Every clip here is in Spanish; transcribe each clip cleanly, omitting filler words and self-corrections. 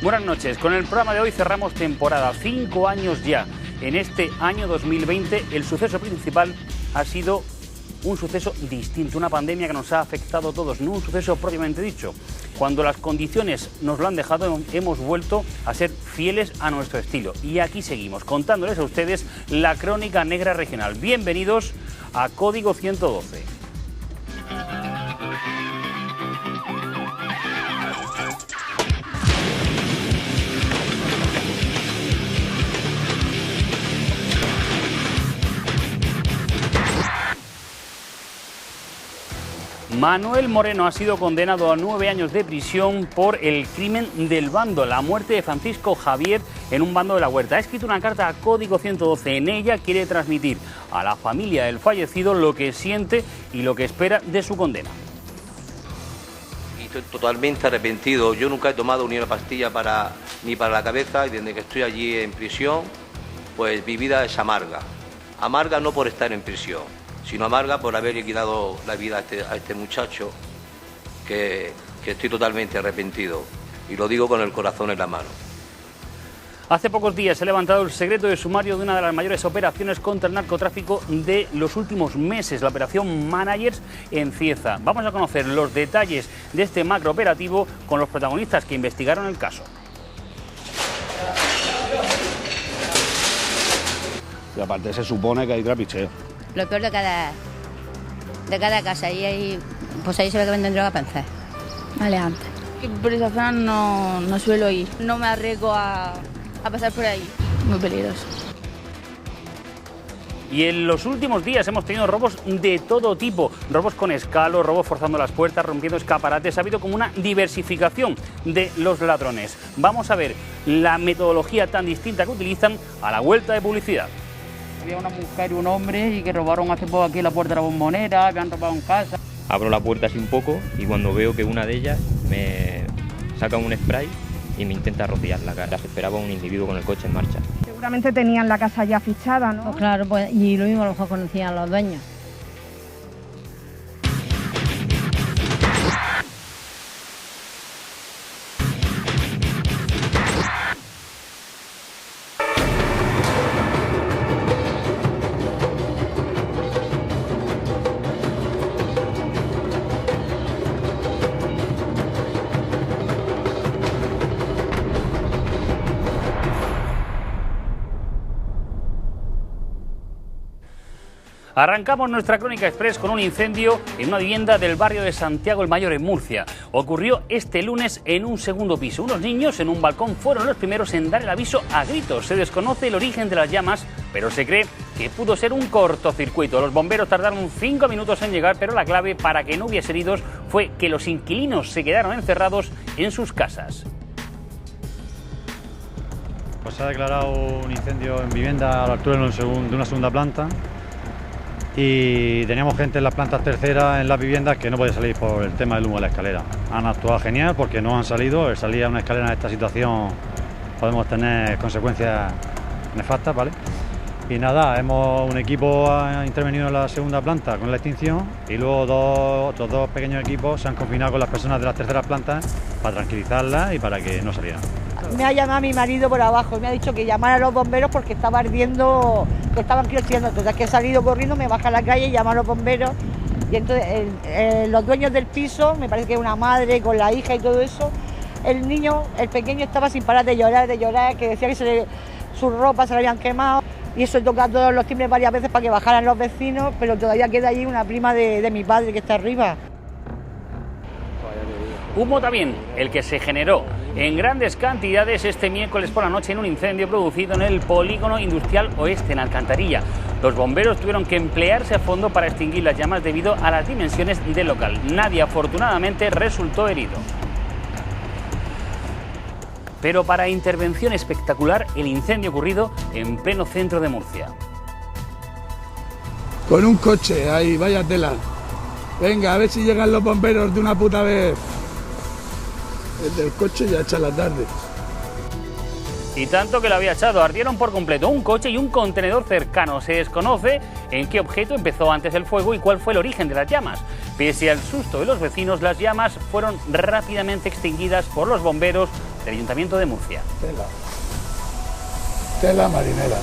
Buenas noches. Con el programa de hoy cerramos temporada, 5 años ya. En este año 2020 el suceso principal ha sido un suceso distinto, una pandemia que nos ha afectado a todos, no un suceso propiamente dicho. Cuando las condiciones nos lo han dejado, hemos vuelto a ser fieles a nuestro estilo. Y aquí seguimos, contándoles a ustedes la crónica negra regional. Bienvenidos a Código 112. Manuel Moreno ha sido condenado a 9 años de prisión por el crimen del bando, la muerte de Francisco Javier en un bando de la Huerta. Ha escrito una carta a Código 112. En ella quiere transmitir a la familia del fallecido lo que siente y lo que espera de su condena. Y estoy totalmente arrepentido. Yo nunca he tomado ni una pastilla ni para la cabeza, y desde que estoy allí en prisión, pues mi vida es amarga. Amarga no por estar en prisión, sino amarga por haber liquidado la vida a este muchacho, que estoy totalmente arrepentido, y lo digo con el corazón en la mano. Hace pocos días se ha levantado el secreto de sumario de una de las mayores operaciones contra el narcotráfico de los últimos meses, la operación Managers en Cieza. Vamos a conocer los detalles de este macrooperativo con los protagonistas que investigaron el caso. Y aparte se supone que hay trapicheo. Lo peor de cada casa, y ahí, pues ahí se ve que venden droga para hacer. Maleante. Por esa zona no suelo ir, no me arriesgo a pasar por ahí, muy peligroso. Y en los últimos días hemos tenido robos de todo tipo, robos con escalo, robos forzando las puertas, rompiendo escaparates. Ha habido como una diversificación de los ladrones. Vamos a ver la metodología tan distinta que utilizan a la vuelta de publicidad. Había una mujer y un hombre y que robaron hace poco aquí la puerta de la Bombonera, que han robado en casa. Abro la puerta así un poco y cuando veo que una de ellas me saca un spray y me intenta rociar la cara. Se esperaba un individuo con el coche en marcha. Seguramente tenían la casa ya fichada, ¿no? Pues claro, pues, y lo mismo a lo mejor conocían a los dueños. Arrancamos nuestra crónica express con un incendio en una vivienda del barrio de Santiago el Mayor en Murcia. Ocurrió este lunes en un segundo piso. Unos niños en un balcón fueron los primeros en dar el aviso a gritos. Se desconoce el origen de las llamas, pero se cree que pudo ser un cortocircuito. Los bomberos tardaron 5 minutos en llegar, pero la clave para que no hubiese heridos fue que los inquilinos se quedaron encerrados en sus casas. Pues se ha declarado un incendio en vivienda a la altura de una segunda planta. Y teníamos gente en las plantas terceras en las viviendas que no podía salir por el tema del humo de la escalera. Han actuado genial porque no han salido. El salir a una escalera en esta situación podemos tener consecuencias nefastas, ¿vale? Y nada, un equipo ha intervenido en la segunda planta con la extinción y luego otros dos pequeños equipos se han confinado con las personas de las terceras plantas para tranquilizarlas y para que no salieran. Me ha llamado mi marido por abajo y me ha dicho que llamara a los bomberos porque estaba ardiendo, que estaban creciendo. Entonces que he salido corriendo, me baja a la calle y llamo a los bomberos. Y entonces los dueños del piso, me parece que una madre con la hija y todo eso, el niño, el pequeño, estaba sin parar de llorar, que decía que sus ropas se le habían quemado. Y eso he tocado todos los timbres varias veces para que bajaran los vecinos, pero todavía queda allí una prima de mi padre que está arriba. Humo también, el que se generó en grandes cantidades este miércoles por la noche en un incendio producido en el Polígono Industrial Oeste, en Alcantarilla. Los bomberos tuvieron que emplearse a fondo para extinguir las llamas debido a las dimensiones del local. Nadie, afortunadamente, resultó herido. Pero para intervención espectacular, el incendio ocurrido en pleno centro de Murcia. Con un coche, ahí, vaya tela. Venga, a ver si llegan los bomberos de una puta vez. El del coche ya echa la tarde. Y tanto que lo había echado, ardieron por completo un coche y un contenedor cercano. Se desconoce en qué objeto empezó antes el fuego y cuál fue el origen de las llamas. Pese al susto de los vecinos, las llamas fueron rápidamente extinguidas por los bomberos del Ayuntamiento de Murcia. Tela marinera.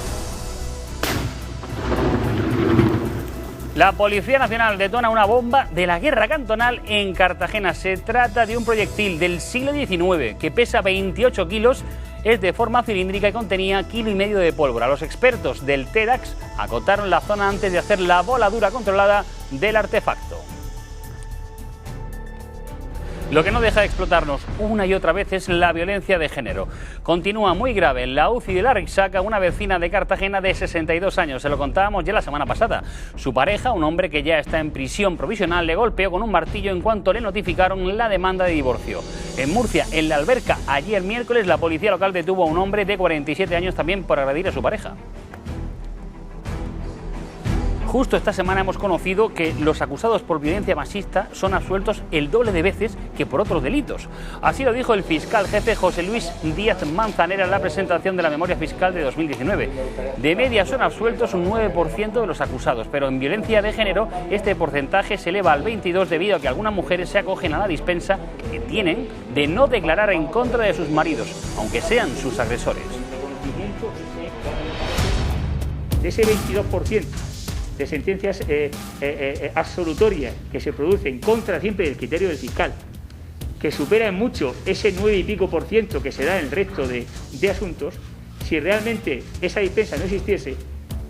La Policía Nacional detona una bomba de la guerra cantonal en Cartagena. Se trata de un proyectil del siglo XIX que pesa 28 kilos, es de forma cilíndrica y contenía 1,5 kilos de pólvora. Los expertos del TEDx acotaron la zona antes de hacer la voladura controlada del artefacto. Lo que no deja de explotarnos una y otra vez es la violencia de género. Continúa muy grave en la UCI de la Rixaca una vecina de Cartagena de 62 años. Se lo contábamos ya la semana pasada. Su pareja, un hombre que ya está en prisión provisional, le golpeó con un martillo en cuanto le notificaron la demanda de divorcio. En Murcia, en La Alberca, ayer miércoles, la policía local detuvo a un hombre de 47 años también por agredir a su pareja. Justo esta semana hemos conocido que los acusados por violencia machista son absueltos el doble de veces que por otros delitos. Así lo dijo el fiscal jefe José Luis Díaz Manzanera en la presentación de la memoria fiscal de 2019. De media son absueltos un 9% de los acusados, pero en violencia de género este porcentaje se eleva al 22% debido a que algunas mujeres se acogen a la dispensa que tienen de no declarar en contra de sus maridos, aunque sean sus agresores. De ese 22%. De sentencias absolutorias que se producen contra siempre del criterio del fiscal, que supera en mucho ese 9 y pico por ciento que se da en el resto de asuntos, si realmente esa dispensa no existiese,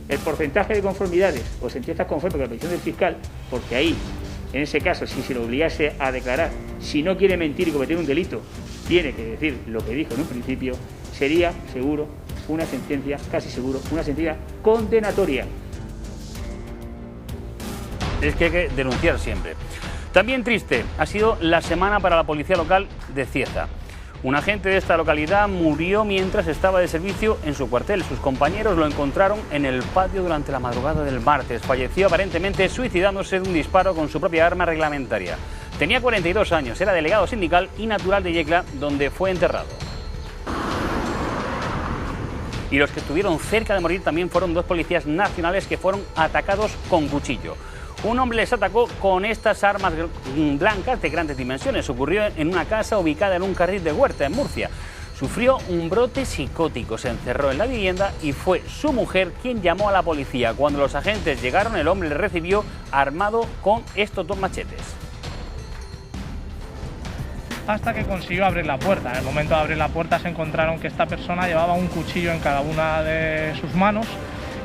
el porcentaje de conformidades o sentencias conformes con la petición del fiscal, porque ahí, en ese caso, si se lo obligase a declarar, si no quiere mentir y cometer un delito, tiene que decir lo que dijo en un principio, sería seguro una sentencia, casi seguro, una sentencia condenatoria. Es que hay que denunciar siempre. También triste ha sido la semana para la policía local de Cieza. Un agente de esta localidad murió mientras estaba de servicio en su cuartel. Sus compañeros lo encontraron en el patio durante la madrugada del martes. Falleció aparentemente suicidándose de un disparo con su propia arma reglamentaria. Tenía 42 años, era delegado sindical y natural de Yecla, donde fue enterrado. Y los que estuvieron cerca de morir también fueron 2 policías nacionales que fueron atacados con cuchillo. Un hombre les atacó con estas armas blancas de grandes dimensiones. Ocurrió en una casa ubicada en un carril de Huerta, en Murcia. Sufrió un brote psicótico, se encerró en la vivienda y fue su mujer quien llamó a la policía. Cuando los agentes llegaron, el hombre le recibió armado con estos 2 machetes. Hasta que consiguió abrir la puerta. En el momento de abrir la puerta se encontraron que esta persona llevaba un cuchillo en cada una de sus manos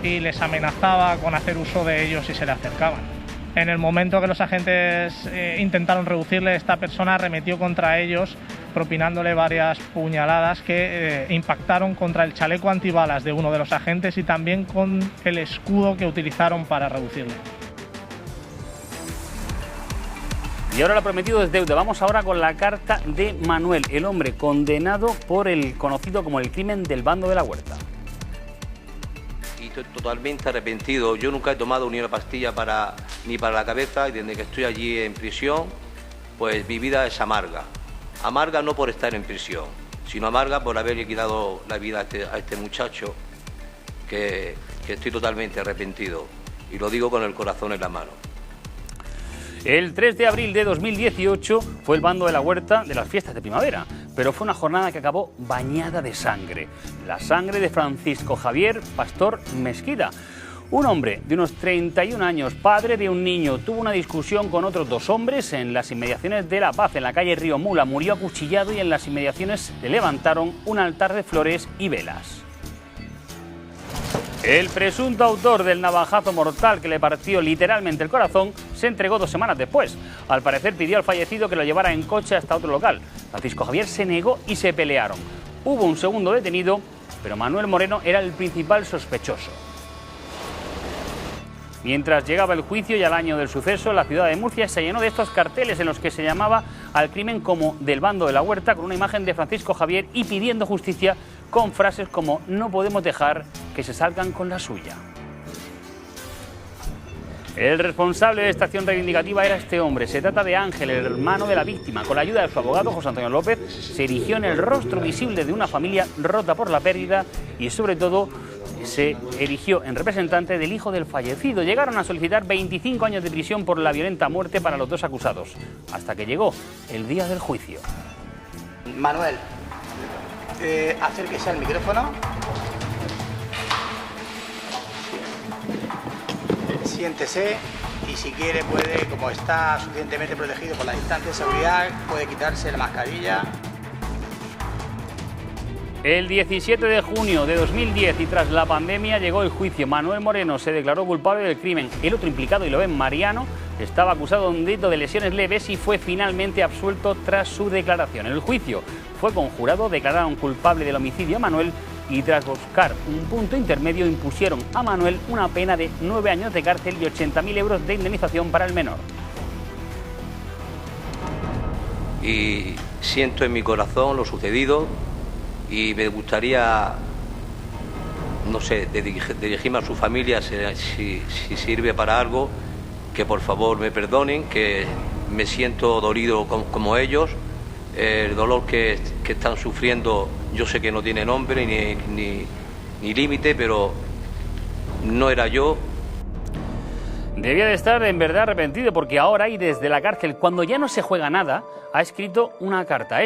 y les amenazaba con hacer uso de ellos si se le acercaban. En el momento que los agentes intentaron reducirle, esta persona arremetió contra ellos, propinándole varias puñaladas que impactaron contra el chaleco antibalas de uno de los agentes y también con el escudo que utilizaron para reducirle. Y ahora lo prometido es deuda. Vamos ahora con la carta de Manuel, el hombre condenado por el conocido como el crimen del bando de la Huerta. Estoy totalmente arrepentido. Yo nunca he tomado ni una pastilla ni para la cabeza y desde que estoy allí en prisión, pues mi vida es amarga. Amarga no por estar en prisión, sino amarga por haberle quitado la vida a este muchacho, que estoy totalmente arrepentido. Y lo digo con el corazón en la mano. El 3 de abril de 2018 fue el bando de la Huerta de las fiestas de primavera, pero fue una jornada que acabó bañada de sangre. La sangre de Francisco Javier Pastor Mesquida. Un hombre de unos 31 años, padre de un niño, tuvo una discusión con otros 2 hombres en las inmediaciones de La Paz, en la calle Río Mula. Murió acuchillado y en las inmediaciones le levantaron un altar de flores y velas. El presunto autor del navajazo mortal que le partió literalmente el corazón se entregó 2 semanas después. Al parecer pidió al fallecido que lo llevara en coche hasta otro local. Francisco Javier se negó y se pelearon. Hubo un segundo detenido, pero Manuel Moreno era el principal sospechoso. Mientras llegaba el juicio y al año del suceso, la ciudad de Murcia se llenó de estos carteles en los que se llamaba al crimen como del bando de la Huerta, con una imagen de Francisco Javier y pidiendo justicia con frases como "no podemos dejar que se salgan con la suya". El responsable de esta acción reivindicativa era este hombre. Se trata de Ángel, el hermano de la víctima. Con la ayuda de su abogado, José Antonio López, se erigió en el rostro visible de una familia rota por la pérdida y, sobre todo, se erigió en representante del hijo del fallecido. Llegaron a solicitar 25 años de prisión por la violenta muerte para los 2 acusados, hasta que llegó el día del juicio. Manuel, Acérquese al micrófono. Siéntese y si quiere puede, como está suficientemente protegido por la distancia de seguridad, puede quitarse la mascarilla. El 17 de junio de 2010 y tras la pandemia llegó el juicio. Manuel Moreno se declaró culpable del crimen. El otro implicado, y lo ven Mariano, estaba acusado de un delito de lesiones leves y fue finalmente absuelto tras su declaración. En el juicio fue conjurado, declararon culpable del homicidio a Manuel y tras buscar un punto intermedio impusieron a Manuel una pena de 9 años de cárcel y 80.000 euros de indemnización para el menor. Y siento en mi corazón lo sucedido y me gustaría, no sé, dirigirme a su familia si sirve para algo, que por favor me perdonen, que me siento dolido como ellos. El dolor que están sufriendo yo sé que no tiene nombre ni límite, pero no era yo. Debía de estar en verdad arrepentido porque ahora y desde la cárcel, cuando ya no se juega nada, ha escrito una carta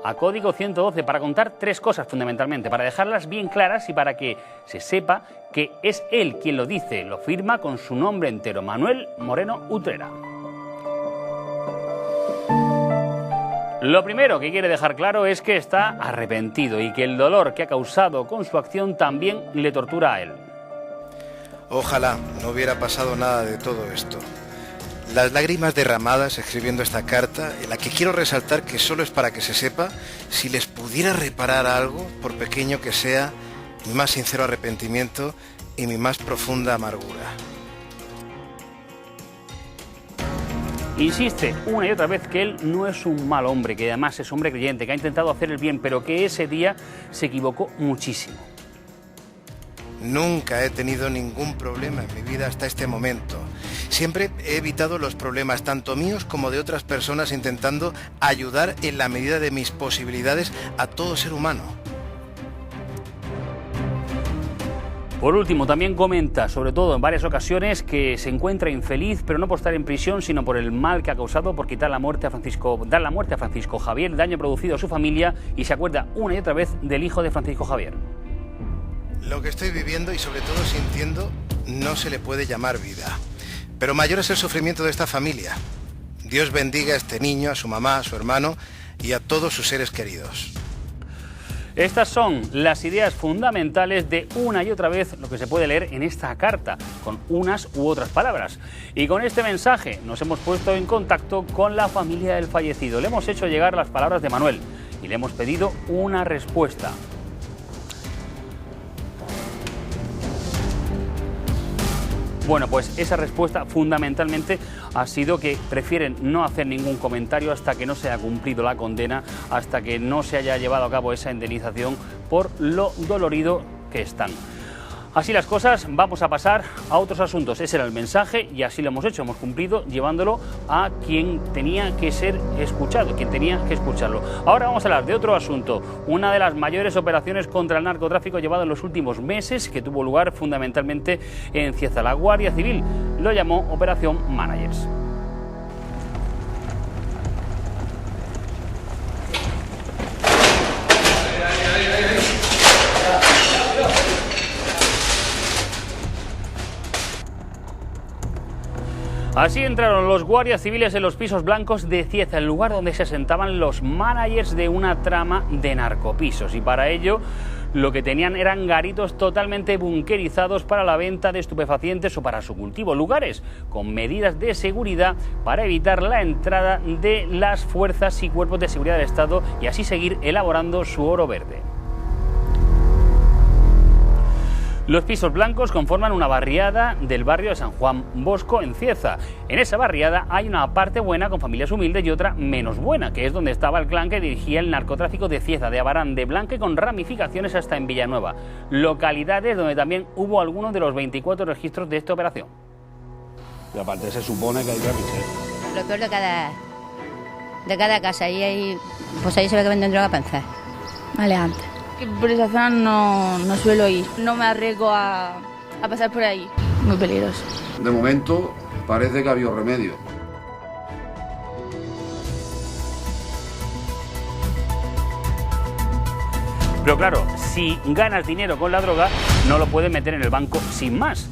a Código 112 para contar 3 cosas fundamentalmente, para dejarlas bien claras y para que se sepa que es él quien lo dice, lo firma con su nombre entero, Manuel Moreno Utrera. Lo primero que quiere dejar claro es que está arrepentido y que el dolor que ha causado con su acción también le tortura a él. Ojalá no hubiera pasado nada de todo esto. Las lágrimas derramadas escribiendo esta carta, en la que quiero resaltar que solo es para que se sepa, si les pudiera reparar algo, por pequeño que sea, mi más sincero arrepentimiento y mi más profunda amargura. Insiste una y otra vez que él no es un mal hombre, que además es hombre creyente, que ha intentado hacer el bien, pero que ese día se equivocó muchísimo. Nunca he tenido ningún problema en mi vida hasta este momento. Siempre he evitado los problemas, tanto míos como de otras personas, intentando ayudar en la medida de mis posibilidades a todo ser humano. Por último, también comenta, sobre todo en varias ocasiones, que se encuentra infeliz, pero no por estar en prisión, sino por el mal que ha causado por dar la muerte a Francisco Javier, el daño producido a su familia, y se acuerda una y otra vez del hijo de Francisco Javier. Lo que estoy viviendo y sobre todo sintiendo no se le puede llamar vida. Pero mayor es el sufrimiento de esta familia. Dios bendiga a este niño, a su mamá, a su hermano y a todos sus seres queridos. Estas son las ideas fundamentales de una y otra vez lo que se puede leer en esta carta, con unas u otras palabras. Y con este mensaje nos hemos puesto en contacto con la familia del fallecido. Le hemos hecho llegar las palabras de Manuel y le hemos pedido una respuesta. Bueno, pues esa respuesta fundamentalmente ha sido que prefieren no hacer ningún comentario hasta que no se haya cumplido la condena, hasta que no se haya llevado a cabo esa indemnización por lo dolorido que están. Así las cosas, vamos a pasar a otros asuntos. Ese era el mensaje y así lo hemos hecho, hemos cumplido llevándolo a quien tenía que ser escuchado, quien tenía que escucharlo. Ahora vamos a hablar de otro asunto, una de las mayores operaciones contra el narcotráfico llevado en los últimos meses, que tuvo lugar fundamentalmente en Cieza. La Guardia Civil lo llamó Operación Managers. Así entraron los guardias civiles en los pisos blancos de Cieza, el lugar donde se asentaban los managers de una trama de narcopisos. Y para ello lo que tenían eran garitos totalmente bunkerizados para la venta de estupefacientes o para su cultivo. Lugares con medidas de seguridad para evitar la entrada de las fuerzas y cuerpos de seguridad del Estado y así seguir elaborando su oro verde. Los pisos blancos conforman una barriada del barrio de San Juan Bosco en Cieza. En esa barriada hay una parte buena con familias humildes y otra menos buena, que es donde estaba el clan que dirigía el narcotráfico de Cieza, de Abarán, de Blanque, con ramificaciones hasta en Villanueva. Localidades donde también hubo algunos de los 24 registros de esta operación. Y aparte se supone que hay trapicheo. Lo peor de cada casa, ahí se ve que venden droga para empezar. Maleante. Por esa zona no suelo ir. No me arriesgo a pasar por ahí. Muy peligroso. De momento parece que ha habido remedio. Pero claro, si ganas dinero con la droga, no lo puedes meter en el banco sin más.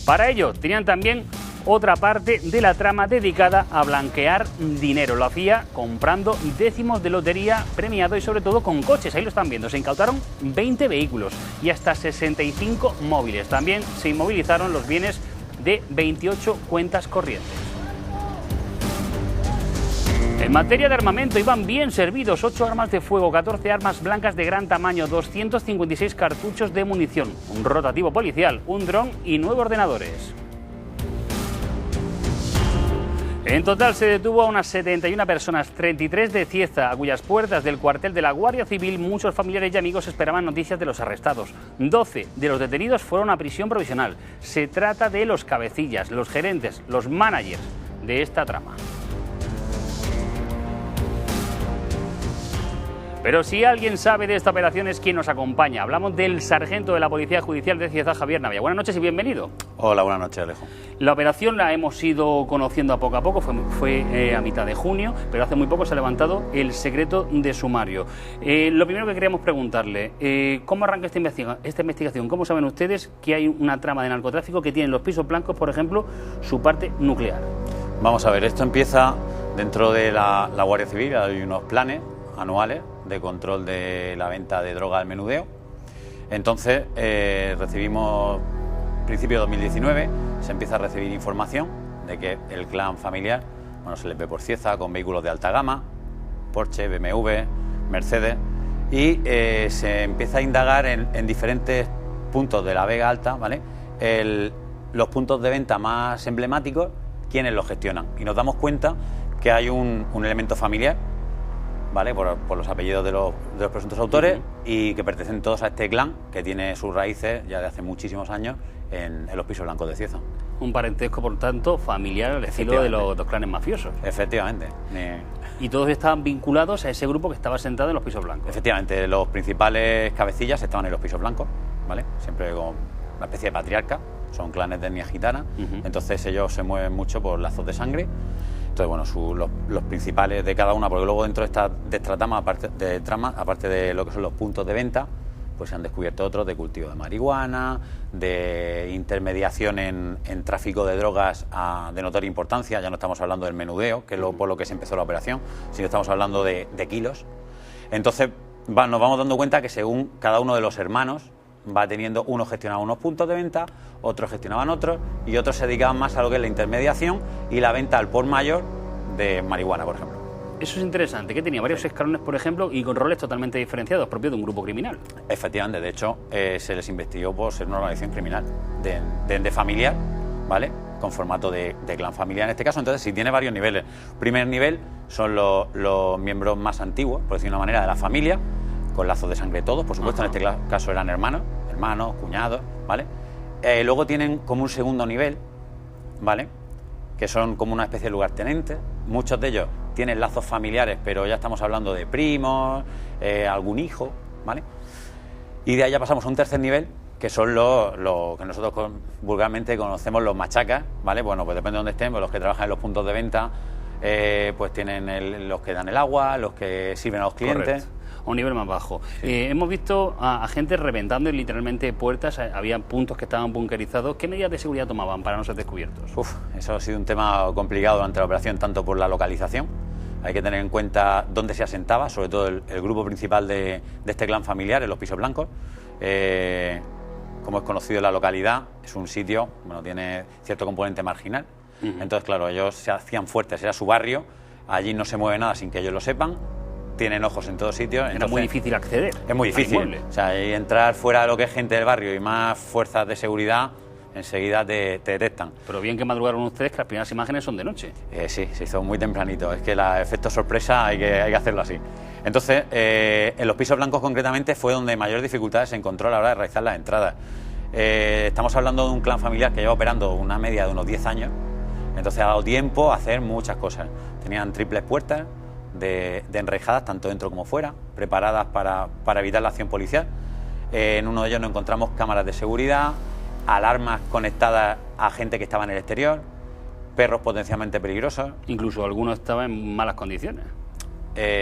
Para ello, tenían también otra parte de la trama dedicada a blanquear dinero. Lo hacía comprando décimos de lotería premiado y sobre todo con coches. Ahí lo están viendo. Se incautaron 20 vehículos y hasta 65 móviles. También se inmovilizaron los bienes de 28 cuentas corrientes. En materia de armamento iban bien servidos: 8 armas de fuego, 14 armas blancas de gran tamaño, 256 cartuchos de munición, un rotativo policial, un dron y 9 ordenadores. En total se detuvo a unas 71 personas, 33 de Cieza, a cuyas puertas del cuartel de la Guardia Civil muchos familiares y amigos esperaban noticias de los arrestados. 12 de los detenidos fueron a prisión provisional. Se trata de los cabecillas, los gerentes, los managers de esta trama. Pero si alguien sabe de esta operación es quien nos acompaña. Hablamos del sargento de la Policía Judicial de Cieza, Javier Navia. Buenas noches y bienvenido. Hola, buenas noches, Alejo. La operación la hemos ido conociendo a poco, fue a mitad de junio, pero hace muy poco se ha levantado el secreto de sumario. Lo primero que queríamos preguntarle, ¿cómo arranca esta investigación? ¿Cómo saben ustedes que hay una trama de narcotráfico que tiene en los pisos blancos, por ejemplo, su parte nuclear? Vamos a ver, esto empieza dentro de la Guardia Civil. Hay unos planes anuales de control de la venta de droga al menudeo. Entonces recibimos, principio de 2019, se empieza a recibir información de que el clan familiar, bueno, se les ve por Cieza con vehículos de alta gama, Porsche, BMW, Mercedes, y se empieza a indagar en diferentes puntos de la Vega Alta, ¿vale? Los puntos de venta más emblemáticos, quienes los gestionan. Y nos damos cuenta que hay un elemento familiar, ¿vale? Por los apellidos de los presuntos autores, y que pertenecen todos a este clan que tiene sus raíces ya de hace muchísimos años en los pisos blancos de Cieza. Un parentesco, por tanto, familiar al estilo de los clanes mafiosos. Efectivamente. Y todos estaban vinculados a ese grupo que estaba sentado en los pisos blancos. Efectivamente, los principales cabecillas estaban en los pisos blancos, ¿vale? Siempre con una especie de patriarca, son clanes de etnia gitana, entonces ellos se mueven mucho por lazos de sangre. Entonces, bueno, los principales de cada una, porque luego dentro de esta trama, aparte de lo que son los puntos de venta, pues se han descubierto otros de cultivo de marihuana, de intermediación en tráfico de drogas de notoria importancia. Ya no estamos hablando del menudeo, que es por lo que se empezó la operación, sino estamos hablando de kilos. Entonces nos vamos dando cuenta que según cada uno de los hermanos va teniendo, unos gestionaban unos puntos de venta, otros gestionaban otros, y otros se dedicaban más a lo que es la intermediación y la venta al por mayor de marihuana, por ejemplo. Eso es interesante, que tenía varios escalones, por ejemplo, y con roles totalmente diferenciados, propios de un grupo criminal. Efectivamente, de hecho, se les investigó por ser una organización criminal de familiar, ¿vale? Con formato de clan familiar en este caso. Entonces, sí tiene varios niveles. Primer nivel son los miembros más antiguos, por decirlo de una manera, de la familia, con lazos de sangre todos, por supuesto. En este caso eran hermanos, cuñados, ¿vale? Luego tienen como un segundo nivel, ¿vale? Que son como una especie de lugartenentes. Muchos de ellos tienen lazos familiares, pero ya estamos hablando de primos, algún hijo, ¿vale? Y de ahí ya pasamos a un tercer nivel, que son los que nosotros vulgarmente conocemos los machacas, ¿vale? Bueno, pues depende de dónde estén, pues los que trabajan en los puntos de venta, pues tienen los que dan el agua, los que sirven a los clientes. Correcto. A un nivel más bajo. Sí. Hemos visto a gente reventando literalmente puertas, había puntos que estaban bunkerizados. ¿Qué medidas de seguridad tomaban para no ser descubiertos? Eso ha sido un tema complicado durante la operación, tanto por la localización. Hay que tener en cuenta dónde se asentaba, sobre todo el grupo principal de este clan familiar, en los pisos blancos. Como es conocido en la localidad, es un sitio, bueno, tiene cierto componente marginal. Entonces, claro, ellos se hacían fuertes, era su barrio, allí no se mueve nada sin que ellos lo sepan. Tienen ojos en todos sitios. Era muy difícil acceder. Es muy difícil. O sea, y entrar fuera de lo que es gente del barrio y más fuerzas de seguridad, enseguida te detectan. Pero bien que madrugaron ustedes, que las primeras imágenes son de noche. Sí, se hizo muy tempranito. Es que el efecto sorpresa hay que hacerlo así. Entonces, en los pisos blancos concretamente fue donde mayor dificultades se encontró a la hora de realizar las entradas. Estamos hablando de un clan familiar que lleva operando una media de unos 10 años. Entonces ha dado tiempo a hacer muchas cosas. Tenían triples puertas de enrejadas, tanto dentro como fuera, preparadas para evitar la acción policial. En uno de ellos nos encontramos cámaras de seguridad, alarmas conectadas a gente que estaba en el exterior, perros potencialmente peligrosos. Incluso algunos estaban en malas condiciones.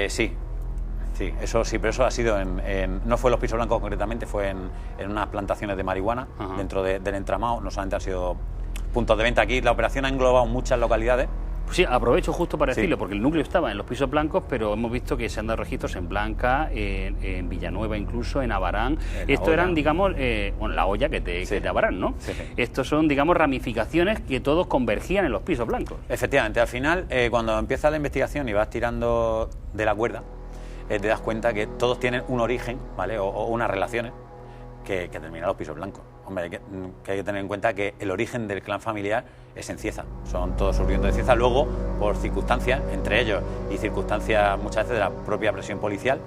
Sí. Sí, eso sí, pero eso ha sido no fue en los pisos blancos concretamente, fue en unas plantaciones de marihuana dentro del entramado. No solamente han sido puntos de venta aquí, la operación ha englobado muchas localidades. Pues sí, aprovecho justo para decirlo, porque el núcleo estaba en los pisos blancos, pero hemos visto que se han dado registros en Blanca, en Villanueva incluso, en Abarán. Esto eran, digamos, bueno, La Hoya, que de Abarán, ¿no? Sí. Estos son, digamos, ramificaciones que todos convergían en los pisos blancos. Efectivamente, al final, cuando empieza la investigación y vas tirando de la cuerda, te das cuenta que todos tienen un origen, ¿vale? O unas relaciones que terminan los pisos blancos. Hombre, que hay que tener en cuenta que el origen del clan familiar es en Cieza, son todos oriundos de Cieza. Luego, por circunstancias, entre ellos y circunstancias muchas veces de la propia presión policial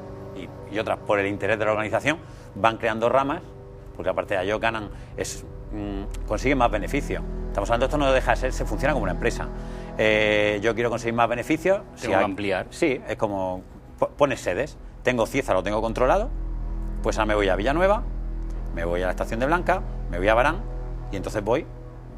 y otras por el interés de la organización, van creando ramas, porque aparte de ello ganan, consiguen más beneficios. Estamos hablando, esto no deja de ser, se funciona como una empresa. Yo quiero conseguir más beneficios. Tengo que ampliar. Sí, es como pones sedes. Tengo Cieza, lo tengo controlado, pues ahora me voy a Villanueva, me voy a la estación de Blanca, me voy a Barán y entonces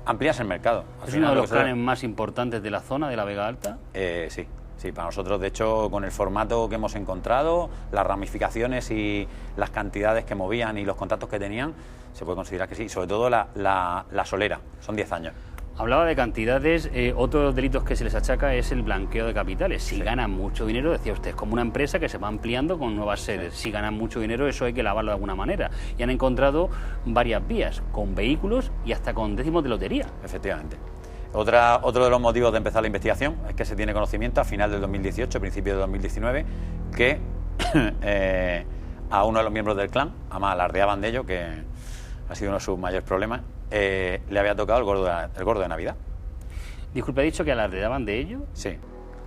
amplías el mercado. ¿Es uno de los clanes más importantes de la zona de la Vega Alta? Sí, para nosotros, de hecho, con el formato que hemos encontrado, las ramificaciones y las cantidades que movían y los contactos que tenían, se puede considerar que sí, sobre todo la solera, son 10 años. Hablaba de cantidades, otro de los delitos que se les achaca es el blanqueo de capitales. Si ganan mucho dinero, decía usted, es como una empresa que se va ampliando con nuevas sedes. Si ganan mucho dinero, eso hay que lavarlo de alguna manera. Y han encontrado varias vías, con vehículos y hasta con décimos de lotería. Efectivamente. Otro de los motivos de empezar la investigación es que se tiene conocimiento a final del 2018, principio de 2019, que a uno de los miembros del clan, además alardeaban de ello, que ha sido uno de sus mayores problemas, le había tocado el gordo de Navidad. Disculpe, ¿ha dicho que alardeaban de ello? Sí.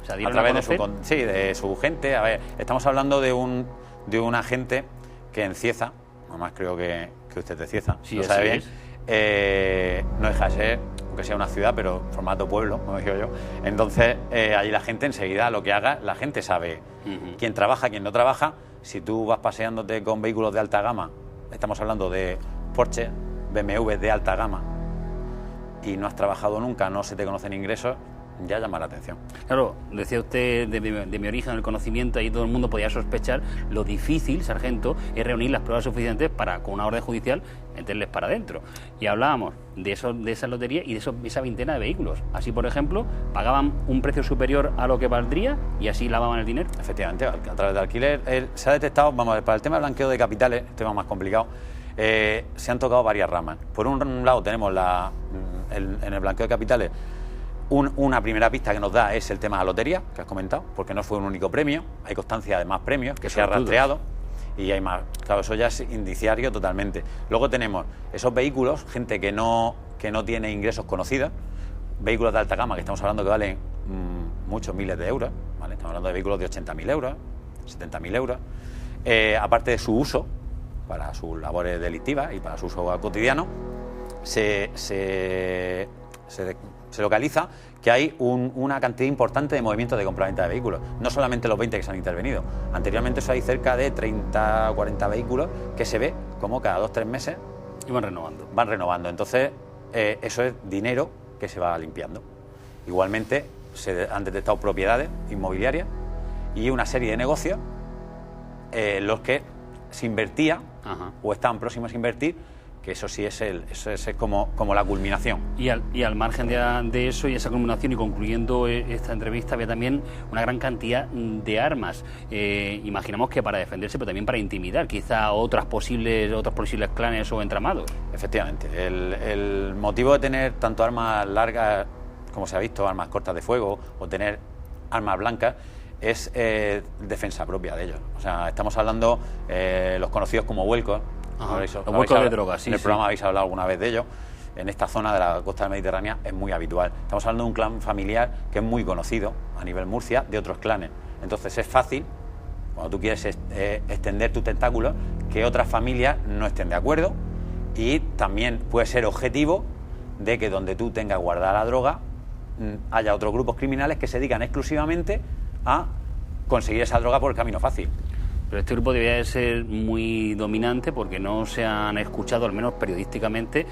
O sea, a través de su gente. A ver, estamos hablando de un agente que en Cieza, además creo que usted es de Cieza, sí, lo sabe bien, no deja de ser, aunque sea una ciudad, pero formato pueblo, como digo yo. Entonces, allí la gente enseguida, lo que haga, la gente sabe quién trabaja, quién no trabaja. Si tú vas paseándote con vehículos de alta gama, estamos hablando de Porsche, BMW de alta gama, y no has trabajado nunca, no se te conocen ingresos, ya llama la atención. Claro, decía usted de mi origen, el conocimiento, ahí todo el mundo podía sospechar lo difícil, sargento, es reunir las pruebas suficientes para, con una orden judicial, meterles para adentro. Y hablábamos de esa lotería y de esa veintena de vehículos. Así, por ejemplo, pagaban un precio superior a lo que valdría y así lavaban el dinero. Efectivamente, a través de alquiler se ha detectado, vamos a ver, para el tema del blanqueo de capitales, tema más complicado, se han tocado varias ramas. Por un lado tenemos en el blanqueo de capitales una primera pista que nos da es el tema de la lotería, que has comentado, porque no fue un único premio, hay constancia de más premios que se ha rastreado y hay más. Claro, eso ya es indiciario totalmente. Luego tenemos esos vehículos, gente que no tiene ingresos conocidos, vehículos de alta gama, que estamos hablando que valen muchos miles de euros, ¿vale? Estamos hablando de vehículos de 80.000 euros, 70.000 euros, aparte de su uso para sus labores delictivas y para su uso cotidiano, se localiza que hay una cantidad importante de movimientos de compraventa de vehículos, no solamente los 20 que se han intervenido. Anteriormente eso hay cerca de 30 o 40 vehículos que se ve como cada 2 o 3 meses y van renovando. Entonces eso es dinero que se va limpiando. Igualmente se han detectado propiedades inmobiliarias y una serie de negocios los que se invertía o estaban próximos a invertir, que eso sí es como la culminación. Y al margen de eso y esa culminación, y concluyendo esta entrevista, había también una gran cantidad de armas. Imaginamos que para defenderse, pero también para intimidar quizá a otros posibles clanes o entramados. Efectivamente. El motivo de tener tanto armas largas, como se ha visto, armas cortas de fuego, o tener armas blancas, es defensa propia de ellos. O sea, estamos hablando los conocidos como vuelcos. Los vuelcos de drogas, sí. En el programa habéis hablado alguna vez de ello. En esta zona de la costa mediterránea es muy habitual. Estamos hablando de un clan familiar que es muy conocido a nivel Murcia de otros clanes. Entonces es fácil, cuando tú quieres extender tus tentáculos, que otras familias no estén de acuerdo, y también puede ser objetivo de que donde tú tengas guardada la droga haya otros grupos criminales que se dedican exclusivamente a conseguir esa droga por el camino fácil. Pero este grupo debería de ser muy dominante porque no se han escuchado, al menos periodísticamente,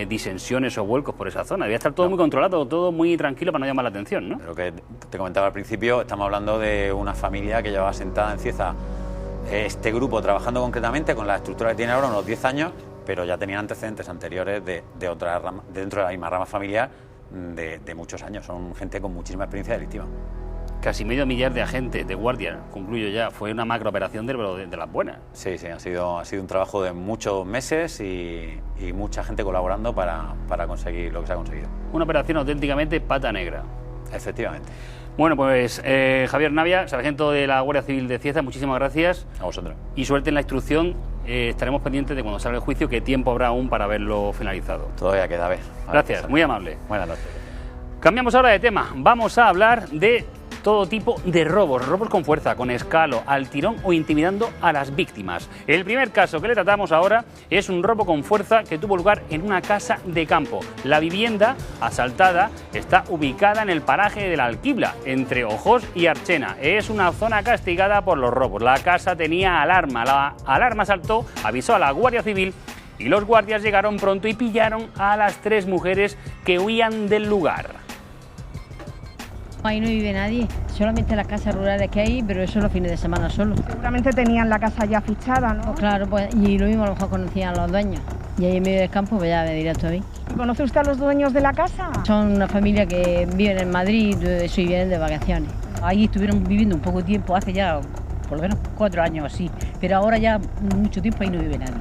disensiones o vuelcos por esa zona. Debía estar todo muy controlado, todo muy tranquilo para no llamar la atención, ¿no? Pero que te comentaba al principio, estamos hablando de una familia que llevaba sentada en Cieza este grupo trabajando concretamente con la estructura que tiene ahora unos 10 años, pero ya tenían antecedentes anteriores de otra rama, dentro de la misma rama familiar de muchos años. Son gente con muchísima experiencia delictiva. Casi medio millar de agentes, de guardias, concluyo ya. Fue una macrooperación de las buenas. Sí, ha sido un trabajo de muchos meses y mucha gente colaborando para conseguir lo que se ha conseguido. Una operación auténticamente pata negra. Efectivamente. Bueno, pues Javier Navia, sargento de la Guardia Civil de Cieza, muchísimas gracias. A vosotros. Y suerte en la instrucción. Estaremos pendientes de cuando salga el juicio, qué tiempo habrá aún para verlo finalizado. Todavía queda ver. Gracias, muy amable. Buenas noches. Cambiamos ahora de tema. Vamos a hablar de todo tipo de robos con fuerza, con escalo, al tirón o intimidando a las víctimas. El primer caso que le tratamos ahora es un robo con fuerza que tuvo lugar en una casa de campo. La vivienda asaltada está ubicada en el paraje de la Alquibla, entre Ojos y Archena. Es una zona castigada por los robos. La casa tenía alarma. La alarma saltó, avisó a la Guardia Civil y los guardias llegaron pronto y pillaron a las 3 mujeres que huían del lugar. Ahí no vive nadie, solamente las casas rurales que hay, pero eso los fines de semana solo. Seguramente tenían la casa ya fichada, ¿no? Pues claro, pues, y lo mismo a lo mejor conocían a los dueños. Y ahí en medio del campo, pues ya me directo a mí. ¿Conoce usted a los dueños de la casa? Son una familia que viven en Madrid y vienen de vacaciones. Ahí estuvieron viviendo un poco tiempo, hace ya por lo menos 4 años así, pero ahora ya mucho tiempo ahí no vive nadie.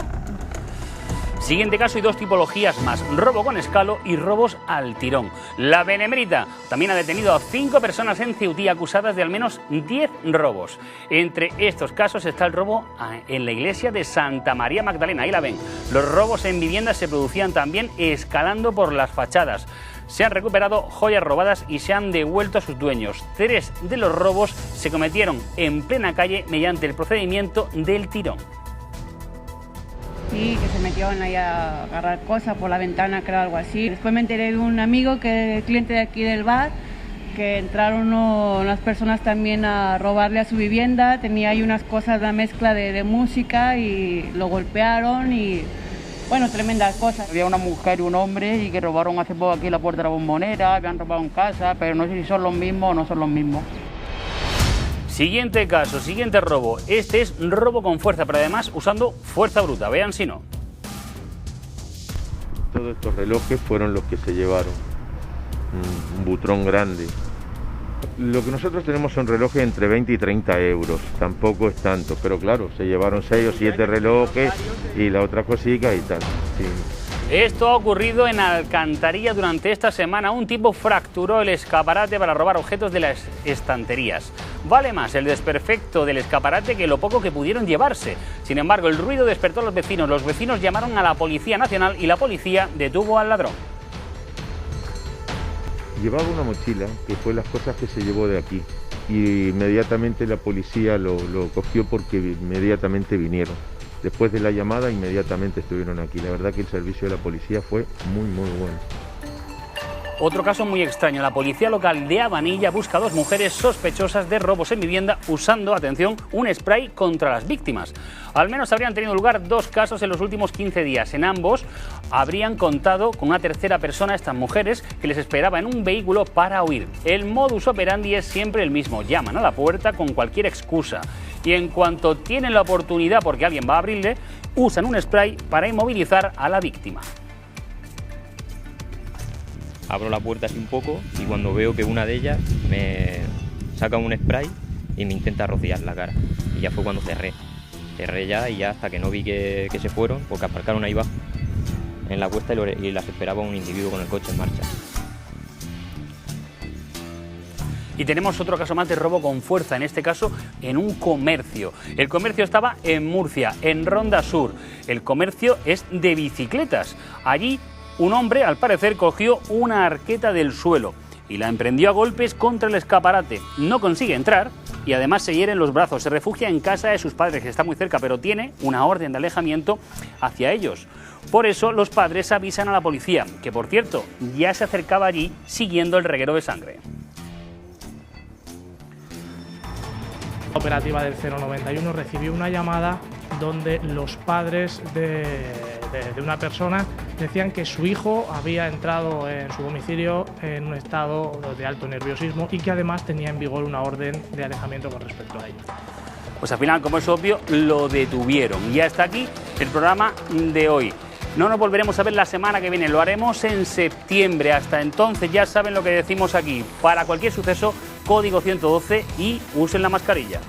Siguiente caso y 2 tipologías más, robo con escalo y robos al tirón. La Benemérita también ha detenido a 5 personas en Ceutí acusadas de al menos 10 robos. Entre estos casos está el robo en la iglesia de Santa María Magdalena, ahí la ven. Los robos en viviendas se producían también escalando por las fachadas. Se han recuperado joyas robadas y se han devuelto a sus dueños. 3 de los robos se cometieron en plena calle mediante el procedimiento del tirón. Sí, que se metieron ahí a agarrar cosas por la ventana, creo, algo así. Después me enteré de un amigo que es cliente de aquí del bar, que entraron unas personas también a robarle a su vivienda. Tenía ahí unas cosas, una mezcla de música y lo golpearon y, bueno, tremendas cosas. Había una mujer y un hombre y que robaron hace poco aquí la puerta de la Bombonera, habían robado en casa, pero no sé si son los mismos o no son los mismos. Siguiente caso, siguiente robo. Este es robo con fuerza, pero además usando fuerza bruta. Vean si no. Todos estos relojes fueron los que se llevaron. Un butrón grande. Lo que nosotros tenemos son relojes entre 20 y 30 euros. Tampoco es tanto, pero claro, se llevaron 6 o 7 relojes y la otra cosita y tal. Sí. Esto ha ocurrido en Alcantarilla durante esta semana. Un tipo fracturó el escaparate para robar objetos de las estanterías. Vale más el desperfecto del escaparate que lo poco que pudieron llevarse. Sin embargo, el ruido despertó a los vecinos. Los vecinos llamaron a la Policía Nacional y la policía detuvo al ladrón. Llevaba una mochila, que fue las cosas que se llevó de aquí. Y inmediatamente la policía lo cogió porque inmediatamente vinieron. Después de la llamada, inmediatamente estuvieron aquí. La verdad que el servicio de la policía fue muy bueno. Otro caso muy extraño. La policía local de Abanilla busca a 2 mujeres sospechosas de robos en vivienda usando, atención, un spray contra las víctimas. Al menos habrían tenido lugar 2 casos en los últimos 15 días. En ambos habrían contado con una tercera persona, estas mujeres, que les esperaba en un vehículo para huir. El modus operandi es siempre el mismo. Llaman a la puerta con cualquier excusa. Y en cuanto tienen la oportunidad, porque alguien va a abrirle, usan un spray para inmovilizar a la víctima. Abro la puerta así un poco y cuando veo que una de ellas me saca un spray y me intenta rociar la cara. Y ya fue cuando cerré. Cerré ya y ya hasta que no vi que se fueron, porque aparcaron ahí abajo en la cuesta y las esperaba un individuo con el coche en marcha. Y tenemos otro caso más de robo con fuerza, en este caso en un comercio. El comercio estaba en Murcia, en Ronda Sur. El comercio es de bicicletas. Allí un hombre, al parecer, cogió una arqueta del suelo y la emprendió a golpes contra el escaparate. No consigue entrar y además se hiere en los brazos. Se refugia en casa de sus padres, que está muy cerca, pero tiene una orden de alejamiento hacia ellos. Por eso los padres avisan a la policía, que por cierto ya se acercaba allí siguiendo el reguero de sangre. La operativa del 091 recibió una llamada donde los padres de una persona decían que su hijo había entrado en su domicilio en un estado de alto nerviosismo y que además tenía en vigor una orden de alejamiento con respecto a ello. pues al final, como es obvio, lo detuvieron. Y hasta aquí el programa de hoy. No nos volveremos a ver la semana que viene, lo haremos en septiembre. Hasta entonces ya saben lo que decimos aquí. Para cualquier suceso, código 112 y usen la mascarilla.